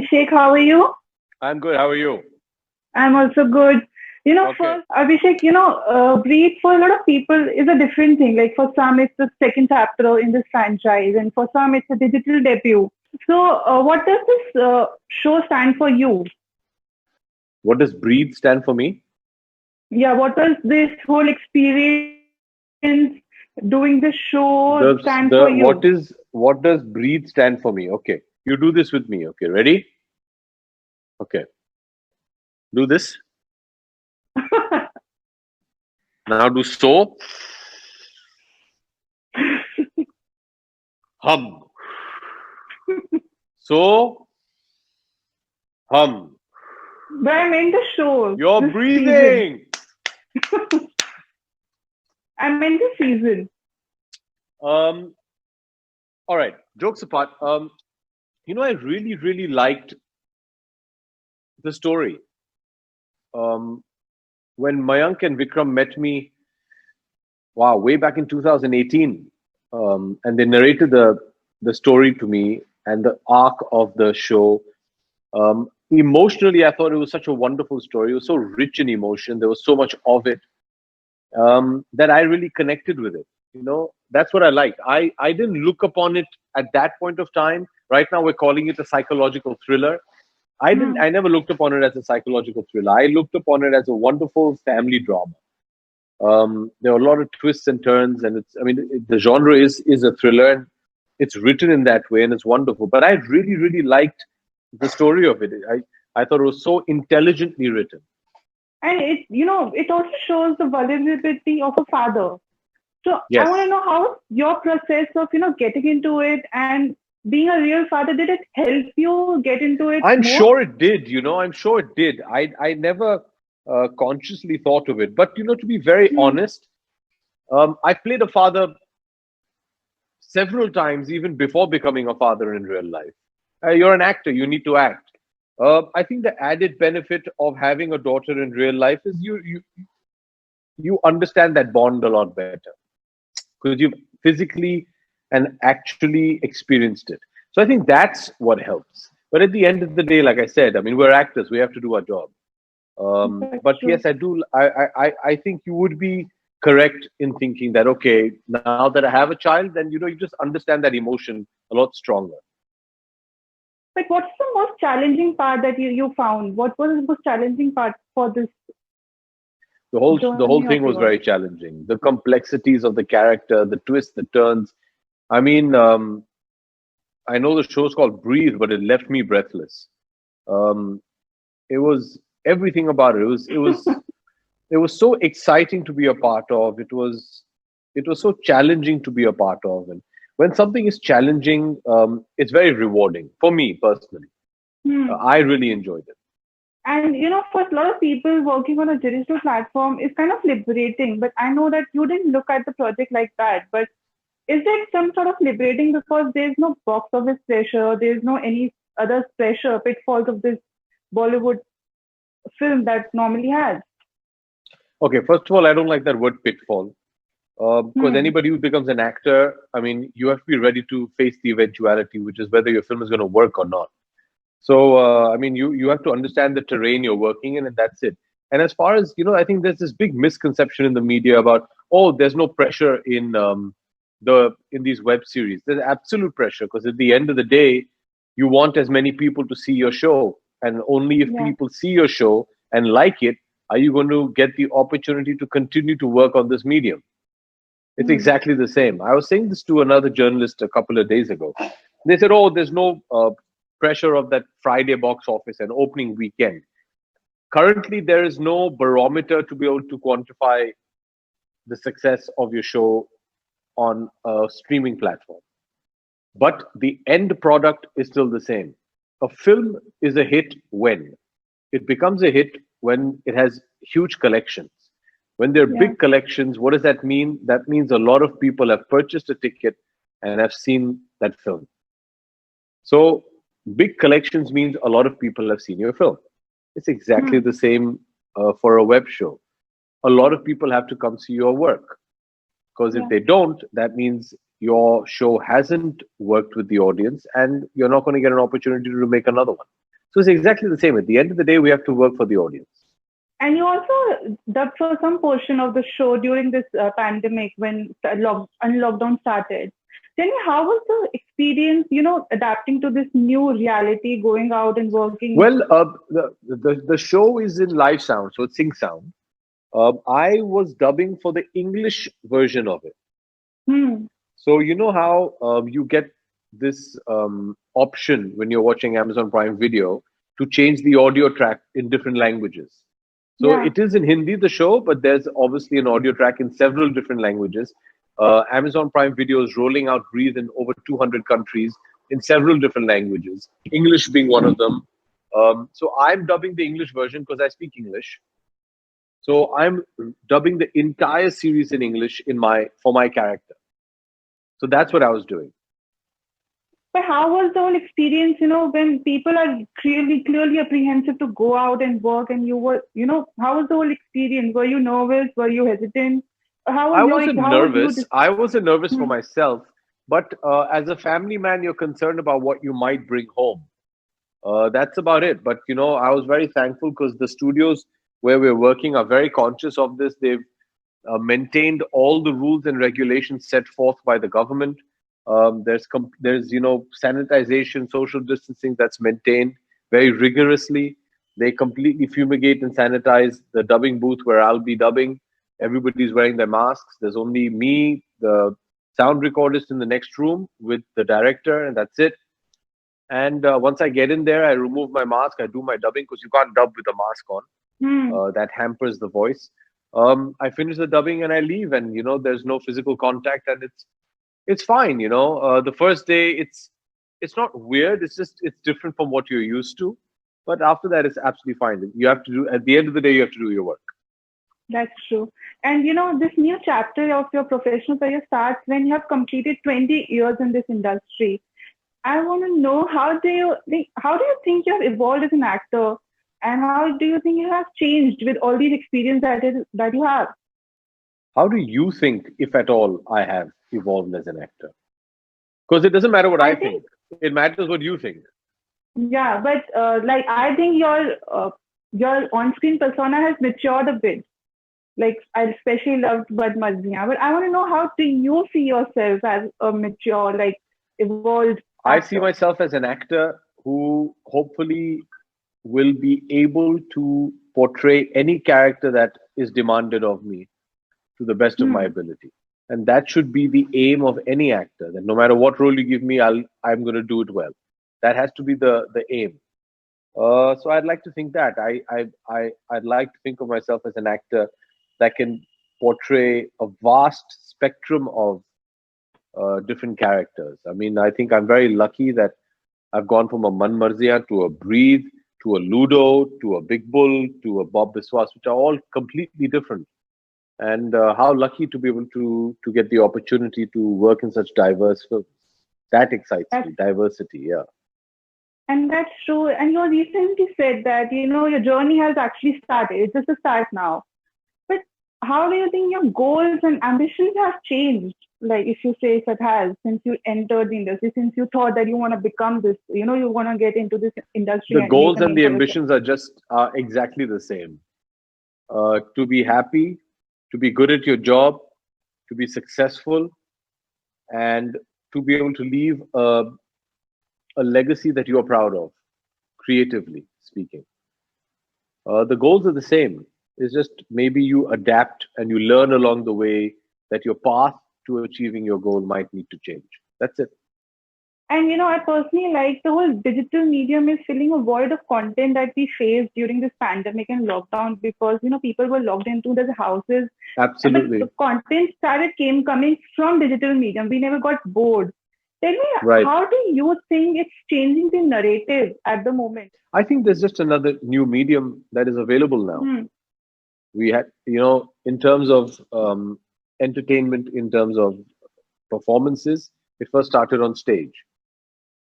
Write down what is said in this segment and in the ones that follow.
Abhishek, how are you? I'm good. How are you? I'm also good. Okay. For Abhishek, Breathe for a lot of people is a different thing. Like for some, it's the second chapter in this franchise, and for some, it's a digital debut. So, what does this show stand for you? What does breathe stand for me? Yeah, what does this whole experience doing this show stand for you? What does breathe stand for me? Okay. You do this with me. Okay. Ready? Okay. Do this. Now do so. Hum. So hum. But I meant the show, You're this season. breathing. I meant the season. Um. All right. Jokes apart. I really, really liked the story. Um. When Mayank and Vikram met me, wow, way back in 2018, and they narrated the story to me and the arc of the show. Emotionally, I thought it was such a wonderful story. It was so rich in emotion. There was so much of it that I really connected with it. That's what I liked. I didn't look upon it at that point of time. Right now, we're calling it a psychological thriller. I didn't. Hmm. I never looked upon it as a psychological thriller. I looked upon it as a wonderful family drama. There are a lot of twists and turns, and the genre is a thriller, and it's written in that way, and it's wonderful. But I really, really liked the story of it. I thought it was so intelligently written. And it also shows the vulnerability of a father. So I want to Yes, know how your process of, getting into it and being a real father, did it help you get into it I'm more? sure it did. I'm sure it did. I never consciously thought of it, but to be very Hmm. honest, I played a father several times even before becoming a father in real life. You're an actor, you need to act. I think the added benefit of having a daughter in real life is you understand that bond a lot better because you've physically and actually experienced it. So I think that's what helps. But at the end of the day, like I said, we're actors, we have to do our job. That's But true. yes, I do. I think you would be correct in thinking that okay, now that I have a child, then you just understand that emotion a lot stronger. But what's the most challenging part that you found? What was the most challenging part for this The whole journey thing of was yours? very challenging. The complexities of the character, the twists, the turns. I mean, I know the show's called Breathe, but it left me breathless. Um, it was everything about it. It was so exciting to be a part of. It was so challenging to be a part of. And when something is challenging, it's very rewarding for me personally. Hmm. I really enjoyed it. And for a lot of people working on a digital platform is kind of liberating. But I know that you didn't look at the project like that. But is it some sort of liberating because there's no box office pressure, there's no any other pressure, pitfalls of this Bollywood film that normally has? Okay, first of all, I don't like that word pitfall because Hmm. anybody who becomes an actor, you have to be ready to face the eventuality, which is whether your film is going to work or not. So, you have to understand the terrain you're working in, and that's it. And as far as I think there's this big misconception in the media about there's no pressure in these web series. There's absolute pressure because at the end of the day, you want as many people to see your show, and only if Yeah. people see your show and like it are you going to get the opportunity to continue to work on this medium. It's Hmm. exactly the same. I was saying this to another journalist a couple of days ago. They said, "Oh, there's no pressure of that Friday box office and opening weekend." Currently, there is no barometer to be able to quantify the success of your show on a streaming platform. But the end product is still the same. A film is a hit when it becomes a hit when it has huge collections. When there are Yeah. big collections, what does that mean? That means a lot of people have purchased a ticket and have seen that film. So big collections means a lot of people have seen your film. It's exactly Hmm. the same for a web show. A lot of people have to come see your work because if Yeah. they don't, that means your show hasn't worked with the audience and you're not going to get an opportunity to make another one. So it's exactly the same. At the end of the day, we have to work for the audience. And you also dubbed for some portion of the show during this pandemic when lockdown started. Tell me, how was the experience, adapting to this new reality, going out and working? Well, the show is in live sound, so it's sync sound. I was dubbing for the English version of it. Hmm. So you know how you get this option when you're watching Amazon Prime Video to change the audio track in different languages. So Yeah. it is in Hindi, the show, but there's obviously an audio track in several different languages. Amazon Prime Video is rolling out Breathe in over 200 countries in several different languages, English being one of them. So I'm dubbing the English version because I speak English. So I'm dubbing the entire series in English in my for my character. So that's what I was doing. But how was the whole experience, when people are clearly apprehensive to go out and work, and you were, how was the whole experience? Were you nervous? Were you hesitant? I wasn't How was you? nervous. I wasn't nervous for Hmm. myself, but as a family man, you're concerned about what you might bring home. That's about it. But I was very thankful because the studios where we're working are very conscious of this. They've maintained all the rules and regulations set forth by the government. There's sanitization, social distancing that's maintained very rigorously. They completely fumigate and sanitize the dubbing booth where I'll be dubbing. Everybody's wearing their masks. There's only me, the sound recordist in the next room with the director, and that's it. And once I get in there, I remove my mask. I do my dubbing because you can't dub with a mask on. Hmm. That hampers the voice. I finish the dubbing and I leave, and there's no physical contact, and it's fine. The first day it's not weird. It's just it's different from what you're used to. But after that, it's absolutely fine. You have to do at the end of the day, you have to do your work. That's true. And this new chapter of your professional career starts when you have completed 20 years in this industry. I want to know, how do you think you have evolved as an actor, and how do you think you have changed with all these experience that you have? How do you think, if at all, I have evolved as an actor? Because it doesn't matter what I I think; think, it matters what you think. yeah, but like, I think your on-screen persona has matured a bit. Like, I especially loved Bud Mazia, but I want to know, how do you see yourself as a mature, like, evolved I see actor? myself as an actor who hopefully will be able to portray any character that is demanded of me to the best of my Hmm. ability. And that should be the aim of any actor. That no matter what role you give me, I'm going to do it well. That has to be the aim. So I'd like to think that I'd like to think of myself as an actor that can portray a vast spectrum of different characters. I mean, I think I'm very lucky that I've gone from a Manmarzia to a Breathe to a Ludo to a Big Bull to a Bob Biswas, which are all completely different. And how lucky to be able to get the opportunity to work in such diverse films. That excites That's me. Diversity, yeah. And that's true. And you recently said that, your journey has actually started. It's just a start now. But how do you think your goals and ambitions have changed? Like, if you say it has, since you entered the industry, since you thought that you want to become this, you want to get into this industry The and make goals a and name the for yourself. ambitions are just exactly the same. To be happy, to be good at your job, to be successful, and to be able to leave a legacy that you are proud of, creatively speaking. The goals are the same. It's just maybe you adapt and you learn along the way that your path to achieving your goal might need to change. That's it. And I personally like the whole digital medium is filling a void of content that we faced during this pandemic and lockdown, because people were locked into their houses, and but the Absolutely. content started came coming from digital medium. We never got bored. Tell me, Right. how do you think it's changing the narrative at the moment? I think there's just another new medium that is available now. Hmm. We had, in terms of entertainment, in terms of performances, it first started on stage.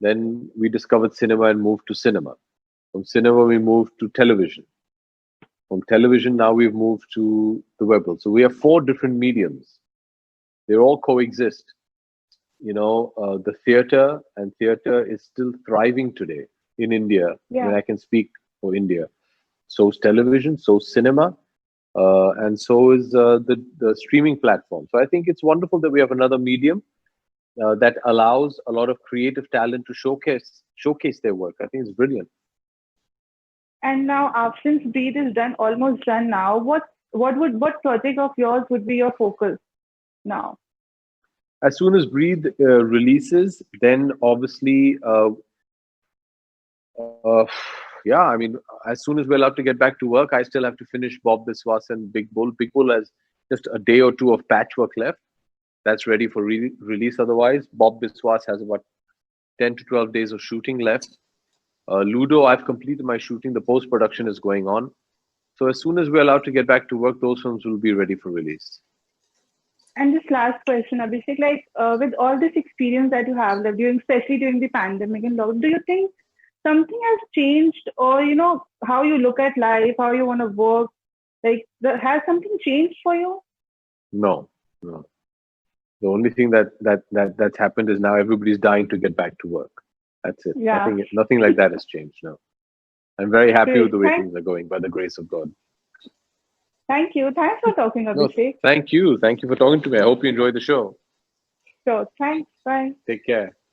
Then we discovered cinema and moved to cinema. From cinema, we moved to television. From television, now we've moved to the web world. So we have four different mediums. They all coexist. The theater is still thriving today. in India. I mean, Yeah. I can speak for India. So is television, so is cinema, and so is the streaming platform. So I think it's wonderful that we have another medium that allows a lot of creative talent to showcase their work. I think it's brilliant. And now, since Breathe is done, almost done now, what project of yours would be your focus now? As soon as Breathe releases, then obviously, uh, yeah, I mean, as soon as we're allowed to get back to work, I still have to finish Bob Biswas and Big Bull. Big Bull has just a day or two of patchwork left. That's ready for release. Otherwise, Bob Biswas has about 10 to 12 days of shooting left. Ludo, I've completed my shooting. The post production is going on. So as soon as we're allowed to get back to work, those films will be ready for release. And this last question, Abhishek, like with all this experience that you have, like during, especially during the pandemic and lockdown, do you think something has changed, or how you look at life, how you want to work? Like, has something changed for you? No, no. The only thing that's happened is now everybody's dying to get back to work. That's it. Yeah, Nothing like that has changed. No, I'm very happy with great. the way things are going by the grace of God. Thank you. Thanks for talking, No, Abhishek. thank you. Thank you for talking to me. I hope you enjoyed the show. Sure. Thanks. Bye. Take care.